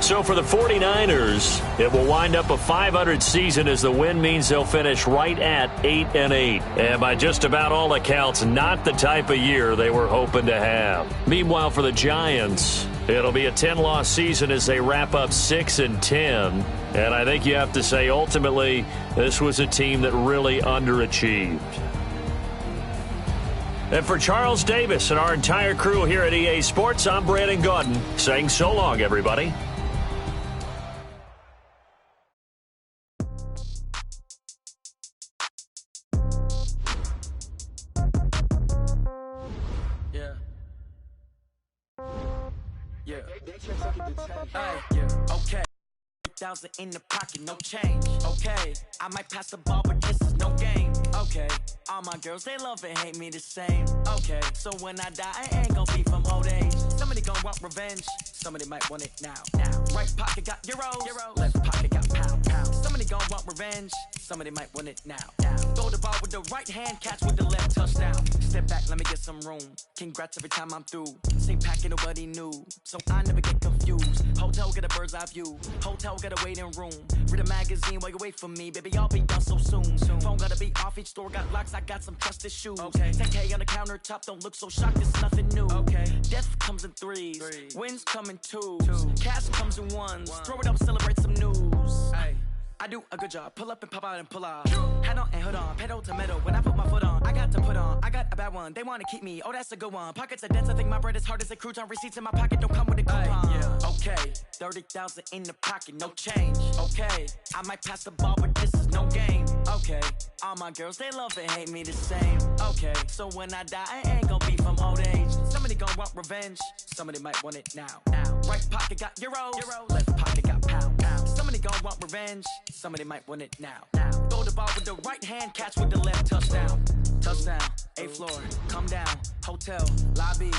So for the 49ers, it will wind up a .500 season as the win means they'll finish right at 8-8. And by just about all accounts, not the type of year they were hoping to have. Meanwhile, for the Giants, it'll be a 10-loss season as they wrap up 6-10. And I think you have to say, ultimately, this was a team that really underachieved. And for Charles Davis and our entire crew here at EA Sports, I'm Brandon Gaudin saying so long, everybody. 30,000 in the pocket, no change. Okay, I might pass the ball, but this is no game. Okay, all my girls, they love and hate me the same. Okay, so when I die, I ain't gon' be from old age. Somebody gon' want revenge, somebody might want it now. Right pocket got euros, left pocket got pound. Somebody gon' want revenge, somebody might want it now. Throw the ball with the right hand, catch with the left, touchdown. Step back, let me get some room. Congrats every time I'm through. Same packet, nobody new, so I never get confused. Hotel get a bird's eye view, hotel get a waiting room. Read a magazine while you wait for me, baby, I'll be done so soon. Phone gotta be off, each store got locks, I got some trusted shoes. 10K on the countertop, don't look so shocked, it's nothing new. Death comes in threes, wins come in twos, cash comes in ones. Throw it up, celebrate some news. I do a good job, pull up and pop out and pull out. Head on and hood on, pedal to metal. When I put my foot on, I got to put on. I got a bad one, they wanna keep me, oh that's a good one. Pockets are dense, I think my bread is hard as a crouton. Receipts in my pocket don't come with a coupon. Okay, 30,000 in the pocket, no change. Okay, I might pass the ball, but this is no game. Okay, all my girls, they love and hate me the same. Okay, so when I die, I ain't gon' be from old age. Somebody gon' want revenge, somebody might want it now. Right pocket got euros, left pocket got pound. Somebody gon' want revenge, somebody might want it now. Throw the ball with the right hand, catch with the left, touchdown. Touchdown, 8th floor, come down, hotel, lobby.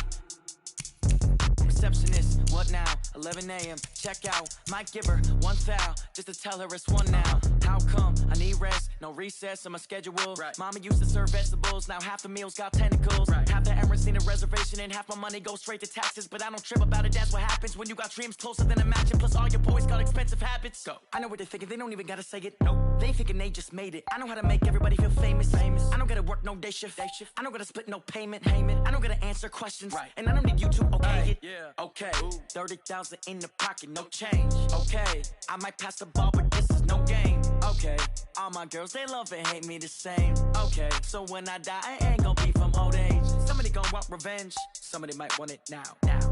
Receptionist, what now? 11 a.m. Check out. Might give her one foul just to tell her it's one now. How come? I need rest, no recess in my schedule. Mama used to serve vegetables, now half the meals got tentacles. Half the Emirates need a reservation and half my money goes straight to taxes. But I don't trip about it, that's what happens when you got dreams closer than a mansion. Plus all your boys got expensive habits. Go. I know what they're thinking, they don't even gotta say it. Nope. They thinking they just made it. I know how to make everybody feel famous. I don't gotta work no day shift. I don't gotta split no payment. I don't gotta answer questions. And I don't need you to okay it. Okay, 30,000 in the pocket, no change. Okay, I might pass the ball, but this is no game. Okay, all my girls, they love and hate me the same. Okay, so when I die, I ain't gon' be from old age. Somebody gon' want revenge, somebody might want it now.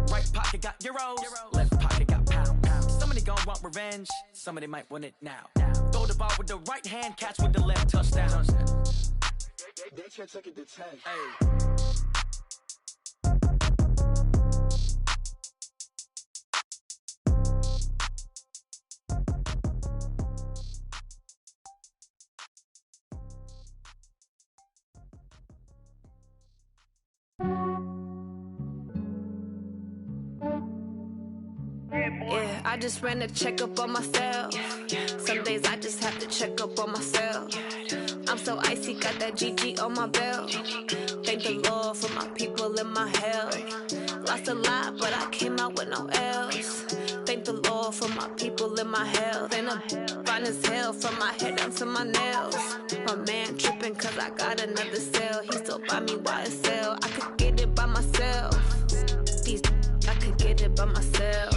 Right pocket got euros, left pocket got pound. Somebody gon' want revenge, somebody might want it now. Throw the ball with the right hand, catch with the left, touchdown. They can't take it to 10. Yeah, I just ran a checkup on myself. Some days I just have to check up on myself. I'm so icy, got that GG on my belt. Thank the Lord for my people in my health. Lost a lot, but I came out with no L's. Thank the Lord for my people in my health. And I'm fine as hell from my head down to my nails. My man tripping cause I got another cell. He still buy me YSL. I could get it by myself. These I could get it by myself.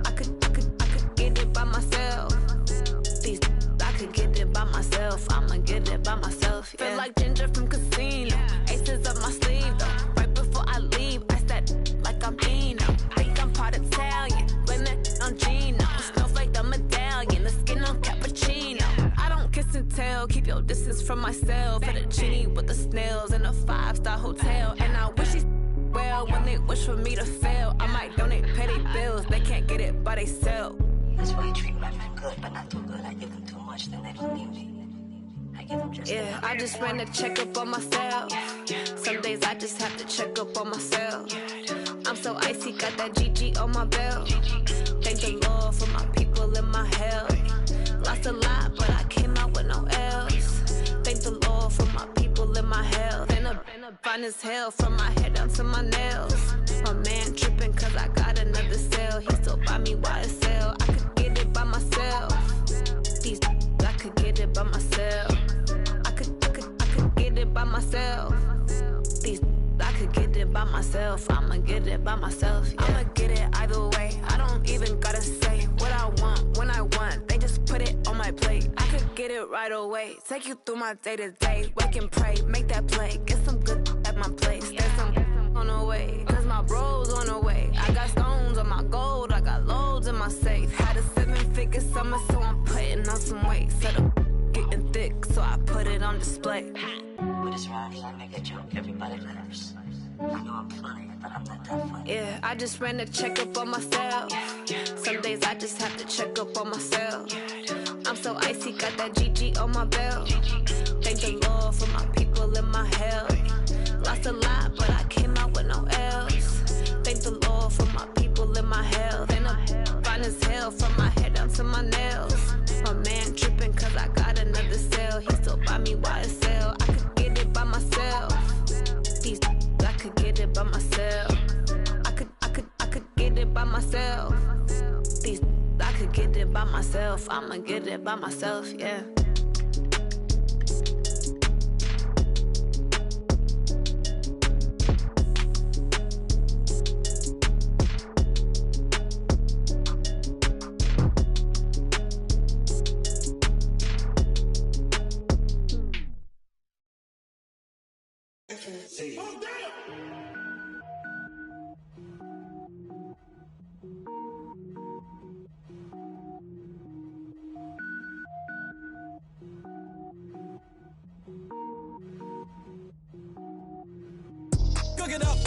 I could get it by myself. These I could get it by myself. I'ma get it by myself. Yeah. Feel like Ginger from Casino. Aces up my sleeve though. Right before I leave, I said like I'm Dino. Think I'm part Italian. Blame that on Gino. Smells like the medallion. The skin on cappuccino. I don't kiss and tell. Keep your distance from myself. At a genie with the snails in a 5-star hotel. And I wish he's well when they wish for me to fail. I might donate petty bills. They can't get it by they sell. That's why you treat my men good, but not too good. I give them too much, then they don't need me. I give them just enough. I just ran a checkup on myself. Some days I just have to check up on myself. I'm so icy, got that GG on my belt. Thank the Lord for my people in my health. Lost a lot, but I came out with no L's. Thank the Lord for my people in my health. And I'm fine as hell from my head down to my nails. My man tripping cause I got another cell. He still buy me YSL. I could get it by myself. These I could get it by myself. I could get it by myself. These I could get it by myself. I'ma get it by myself. Yeah. I'ma get it either way. I don't even gotta say what I want when I want. They just put it on my plate. I could get it right away. Take you through my day to day. Wake and pray, make that play. Get some good at my place. There's some on the way, cause my bros on the way. I got stones on my gold. I got loads in my safe. Had a 7-figure summer, so I'm putting on some weight. Set up getting thick, so I put it on display. With this rhyme, I make a joke, everybody laughs. I know I'm funny, but I'm not that funny. Yeah, I just ran a checkup on myself. Some days I just have to check up on myself. I'm so icy, got that GG on my belt. Thank the Lord for my people and my health. Lost a lot, but I came out with no L's. Thank the Lord for my people and my health. And I'm fine as hell from my head down to my nails. My man tripping cause I got another cell. He still buy me YSL. I could get it by myself. These I could get it by myself. I could get it by myself. These I could get it by myself. I'ma get it by myself, yeah. Cook it up,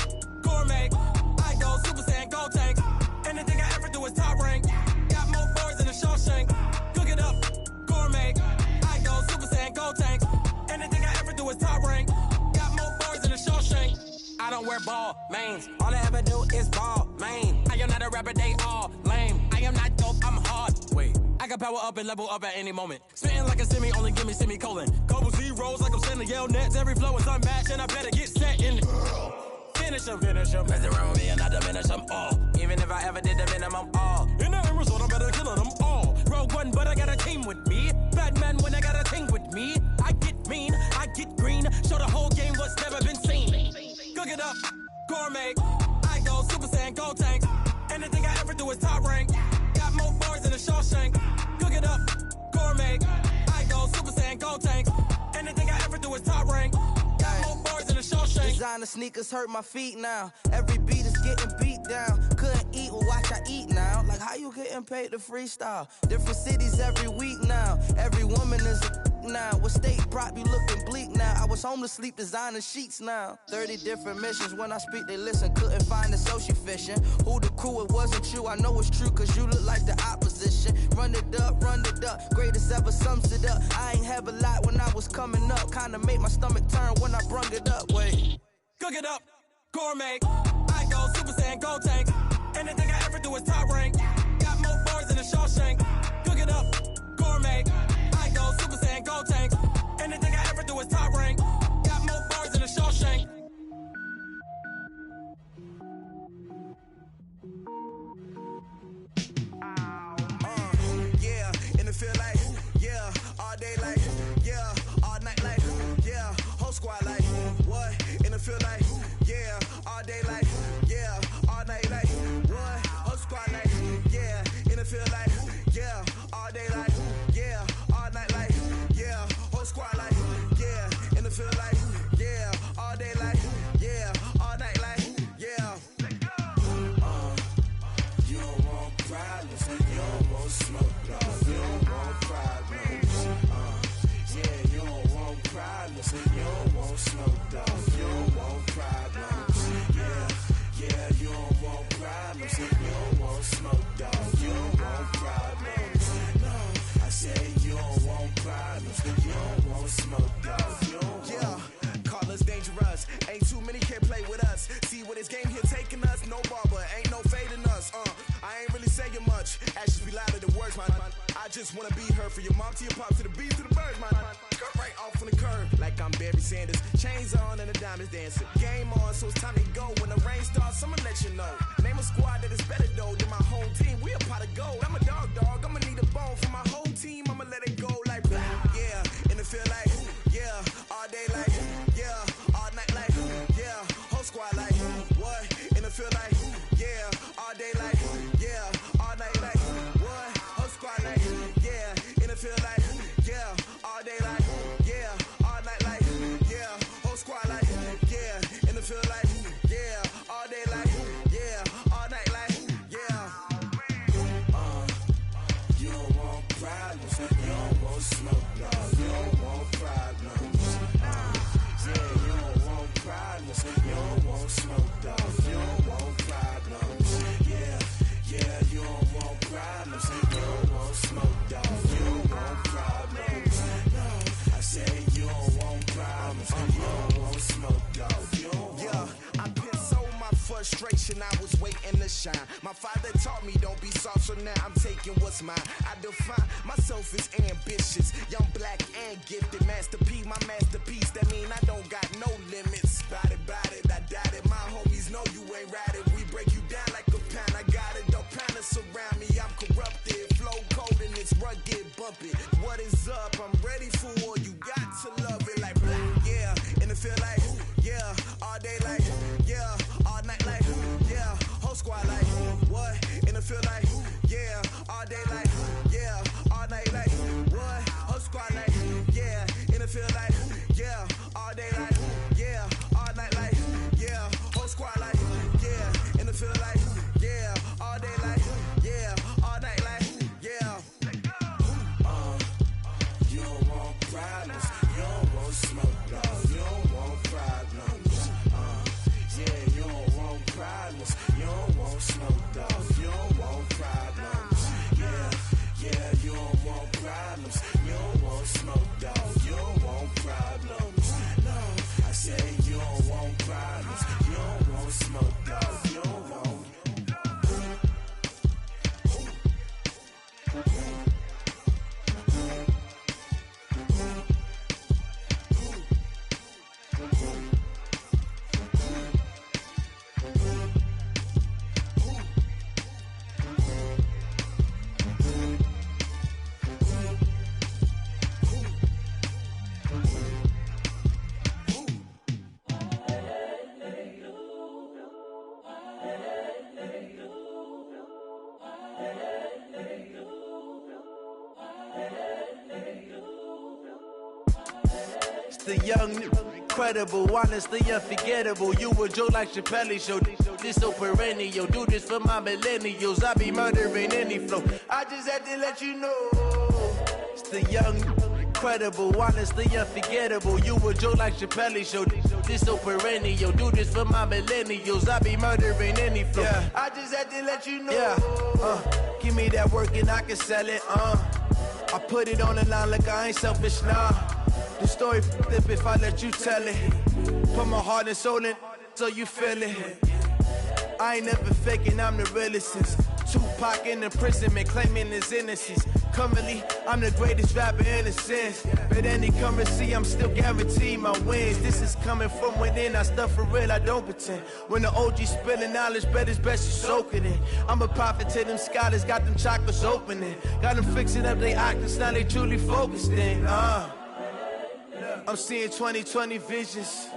gourmet. I go Super Saiyan, gold tank. Anything I ever do is top rank. Got more boys than a Shawshank. Cook it up, gourmet. I go Super Saiyan, gold tank. Anything I ever do is top rank. Got more boys than a Shawshank. I don't wear ball mains. All I ever do is ball main. I am not a rapper, they all lame. I am not dope, I'm hard. Wait, I can power up and level up at any moment. Spitting like a semi, only give me semicolon. Couple zeros like I'm sending yell nets. Every flow is unmatched and I better get set in. Finish them. Mess around with me and I diminish them all. Even if I ever did the minimum all. In the end result, I'm better killing them all. Rogue One, but I got a team with me. Batman when I got a team with me. I get mean, I get green. Show the whole game what's never been seen. Cook it up, gourmet. I go Super Saiyan, gold tank. Anything I ever do is top rank. Got more bars than a Shawshank. Cook it up, gourmet. I go Super Saiyan, gold tank. Anything I ever do is top rank. Got more bars than a Shawshank. Designer sneakers hurt my feet now. Every beat is getting beat down. Couldn't eat, well watch I eat now. Like how you getting paid to freestyle? Different cities every week now. Every woman is a now. What state prop you looking bleak now? I was home to sleep designing sheets now. 30 different missions. When I speak they listen. Couldn't find it so she fishing. Who the crew, it wasn't you. I know it's true cause you look like the opposition. Run it up. Greatest ever sums it up. I ain't have a lot when I was coming up. Kinda made my stomach turn when I brung it up. Wait. Cook it up, gourmet. I go Super Saiyan, gold tank. Anything I ever do is top rank. Got more bars than a Shawshank. Cook it up, gourmet. I go Super Saiyan, gold tank. Anything I ever do is top rank. Got more bars than a Shawshank. Yeah, and it feel like, yeah, all day like, yeah, all night like, yeah, whole squad like, what? And it feel like, yeah, all day like, yeah, all night like, what? Whole squad like, yeah, and it feel like, yeah, all day like, yeah, all night like, yeah, whole squad like, yeah, and it feel like, yeah, all day like, yeah, all night like, yeah. You don't want problems, you don't want smoke, no, you don't want problems. Yeah, you don't want problems, you don't want smoke, dog, you don't want problems. Yeah, you don't want problems, you don't want smoke, dog, you don't want problems. No, I said you don't want problems, you don't want smoke, dog, you don't want. Yeah, call us dangerous, ain't too many can play with us. See what this game here taking us, no barber, ain't no fading us. I ain't really saying much, actions be louder than words, man. I just wanna be heard, for your mom to your pop, to the beat, to the birds, man. Cut right off on the curb, like I'm Barry Sanders. Chains on and the diamonds dancing. Game on, so it's time to go. When the rain starts, I'ma let you know. Name a squad that is better though than my home team. We a pot of gold. I'm a dog, I'ma need a bone for my whole team. I'ma let it go like, yeah, and it feel like, yeah, all day like, yeah, all night like, yeah, whole squad like, what? And it feel like, yeah, all day like, yeah, all night like, what? Whole squad like, yeah, and it feel like, yeah, all day like, yeah, all night like, yeah, whole squad like, yeah, and it feel like, yeah, all day like, yeah, all night like, yeah. You don't want problems, you don't want shine. My father taught me don't be soft, so now I'm taking what's mine. I define myself as ambitious, young, black, and gifted. Master P, my masterpiece. That mean I don't got no limits. Bout it, I doubt it. My homies know you ain't ratted. We break you down like a pound. I got it, don't pound us around me. I'm corrupted, flow cold and it's rugged, bumpy. What is up? I'm ready for war. You got to love it like black, yeah. And it feel like, yeah. All day like, yeah. All night like, yeah. Whole squad like, what? And it feel like, yeah. All day like, yeah. All night like, what? Whole squad like, yeah. And it feel like, yeah. All day like, yeah. All night like, yeah. Whole squad like, yeah. And it feel like, yeah. All day like, yeah. All night like, yeah. You don't want problems. You don't want smoke, dog. You don't want problems. Yeah, you don't want problems. You don't want smoke, dog. You don't want problems. Yeah, you don't want problems. You don't want smoke, dog. You don't want problems. No, I say you don't want problems. You don't want smoke, dog. You don't want. The young, incredible, honestly unforgettable. You a joke like Chappelle show. This so perennial. Do this for my millennials. I be murdering any flow. I just had to let you know. It's the young, incredible, honestly unforgettable. You a joke like Chappelle show. This so perennial. Do this for my millennials. I be murdering any flow. Yeah. I just had to let you know. Yeah. Give me that work and I can sell it. I put it on the line like I ain't selfish, nah. The story flip if I let you tell it. Put my heart and soul in so you feel it. I ain't never faking, I'm the realest since Tupac in imprisonment, claiming his innocence. Currently, I'm the greatest rapper in a sense. But any currency, I'm still guaranteed my wins. This is coming from within, I stuff for real, I don't pretend. When the OG spilling knowledge, bet it's best you soak it in. I'm a prophet to them scholars, got them chakras opening. Got them fixing up they octaves, now they truly focused in. I'm seeing 2020 visions,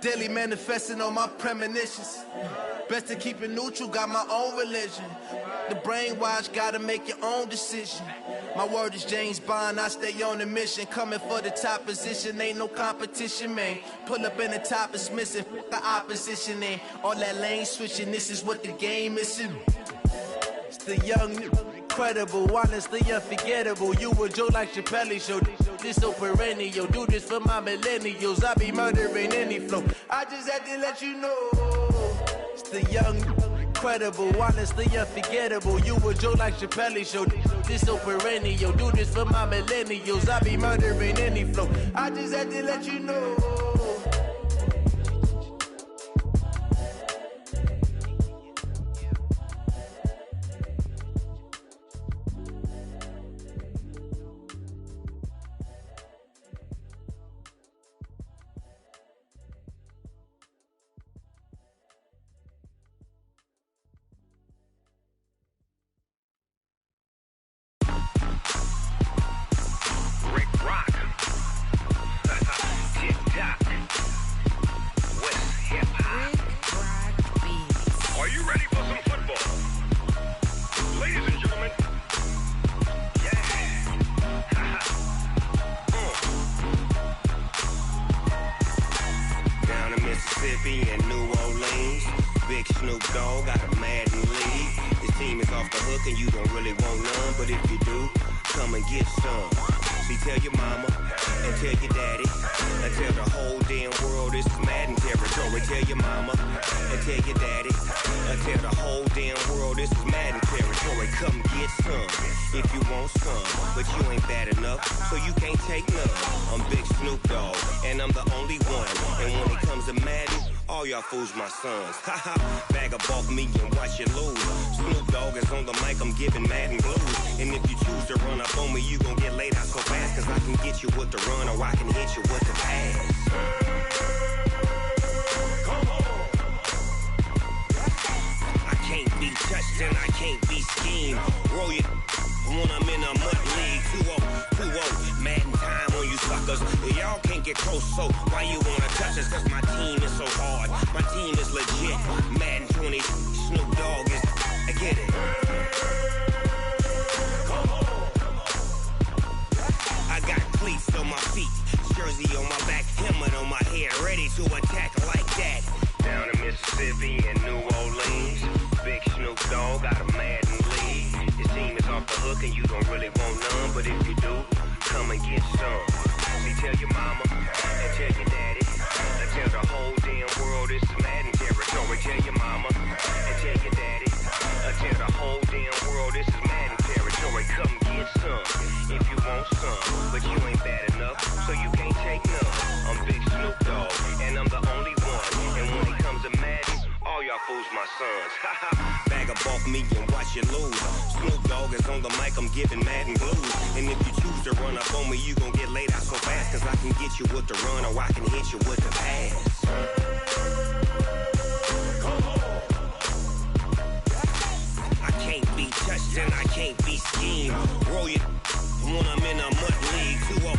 daily manifesting on my premonitions. Best to keep it neutral, got my own religion. The brainwash, gotta make your own decision. My word is James Bond, I stay on a mission. Coming for the top position, ain't no competition, man. Pull up in the top is missing, the opposition ain't. All that lane switching, this is what the game is. It's the young, incredible, honestly unforgettable. You a joke like Chappelle show. This so perennial. Do this for my millennials. I be murdering any flow. I just had to let you know. It's the young, incredible, honestly unforgettable. You a joke like Chappelle show. This so perennial. Do this for my millennials. I be murdering any flow. I just had to let you know. All y'all fools my sons. Haha, bag up off me and watch you lose. Snoop Dogg is on the mic, I'm giving Madden blues. And if you choose to run up on me, you gon' get laid out so fast. Cause I can get you with the run or I can hit you with the pass. I can't be touched and I can't be schemed. Roll you when I'm in a mud league. 2-0, Madden time on you suckers. Y'all can't get close, so why you wanna touch us? Cause my team is so hard, my team is legit. Madden 20, Snoop Dogg is, I get it. I got cleats on my feet, jersey on my back, helmet on my head, ready to attack like that. Down in Mississippi and New Orleans, big Snoop Dogg got a Madden league. His team is off the hook and you don't really want none, but if you do, come and get some. See, tell your mama and tell your daddy, and tell the whole damn world this is Madden territory. Tell your mama and tell your daddy, and tell the whole damn world this is Madden territory. Come get some if you want some, but you ain't bad enough, so you can't take none. I'm Big Snoop Dogg, and I'm the only one. And when it comes to Madden, all y'all fools my sons. Bag up off me and watch you lose. Snoop Dogg is on the mic, I'm giving Madden blues. And if you choose to run up on me, you gon' get laid out so fast. Cause I can get you with the run or I can hit you with the pass. I can't be touched and I can't be schemed. Roll you when I'm in a mud league. 2-0,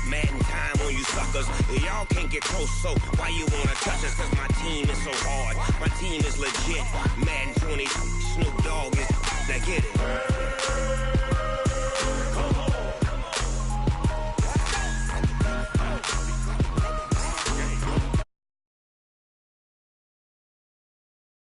Madden time on you suckers. Y'all can't get close, so why you wanna touch us? Cause my team is so hard, my team is legit. Madden 20, Snoop Dogg is, now get it.